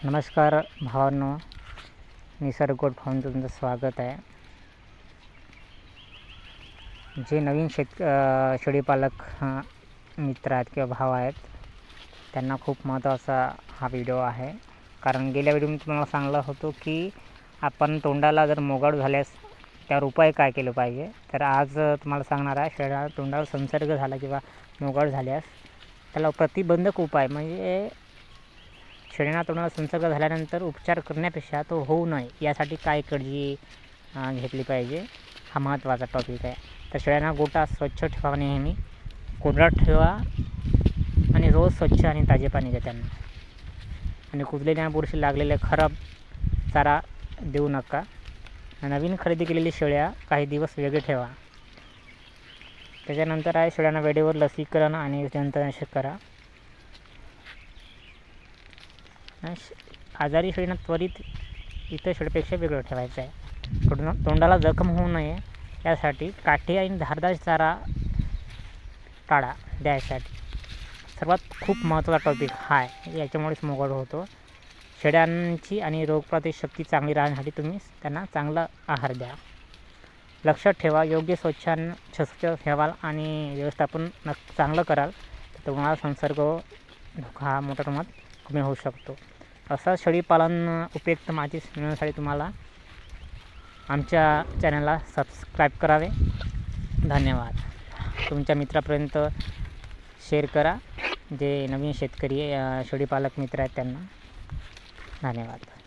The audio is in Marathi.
नमस्कार भावांनो, निसर्ग गोट फार्मचं तुमचं स्वागत आहे. जे नवीन शेळीपालक मित्र आहेत किंवा भाव आहेत त्यांना खूप महत्त्वाचा हा व्हिडिओ आहे. कारण गेल्या व्हिडिओ मी तुम्हाला सांगलं होतो की आपण तोंडाला जर मोगाट झाल्यास त्यावर उपाय काय केलं पाहिजे. तर आज तुम्हाला सांगणार आहे शेळ्या तोंडावर संसर्ग झाला किंवा मोगाट झाल्यास त्याला प्रतिबंधक उपाय म्हणजे शेळ्यांना तोंडावर संसर्ग झाल्यानंतर उपचार करण्यापेक्षा तो होऊ नये यासाठी काय काळजी घेतली पाहिजे हा महत्त्वाचा टॉपिक आहे. तर शेळ्यांना गोठा स्वच्छ ठेवा, नेहमी कोरडा ठेवा आणि रोज स्वच्छ आणि ताजे पाणी द्या त्यांना. आणि कुजलेल्या बुरशी लागलेले खराब चारा देऊ नका. नवीन खरेदी केलेली शेळ्या काही दिवस वेगळे ठेवा. त्याच्यानंतर आहे शेळ्यांना वेळेवर लसीकरण आणि जंतुनाशक करा. आजारी शेळींना त्वरित इतर शेळीपेक्षा वेगळं ठेवायचं आहे. तोंडाला जखम होऊ नये यासाठी काठी आणि धारदार चारा टाळा द्यायसाठी. सर्वात खूप महत्त्वाचा टॉपिक हा आहे, याच्यामुळेच मोगाट होतो. शेळ्यांची आणि रोगप्रतिकारक शक्ती चांगली राहण्यासाठी तुम्ही त्यांना चांगला आहार द्या. लक्षात ठेवा, योग्य स्वच्छ ठेवाल आणि व्यवस्थापन चांगलं कराल तर तुम्हाला संसर्ग धोका हा मोठ्या प्रमाणात कमी होऊ शकतो. असा शेळीपालन उपयुक्त माहिती मिळवण्यासाठी तुम्हाला आमच्या चॅनलला सबस्क्राईब करावे. धन्यवाद. तुमच्या मित्रापर्यंत शेअर करा, जे नवीन शेतकरी शेळीपालक मित्र आहेत त्यांना. धन्यवाद.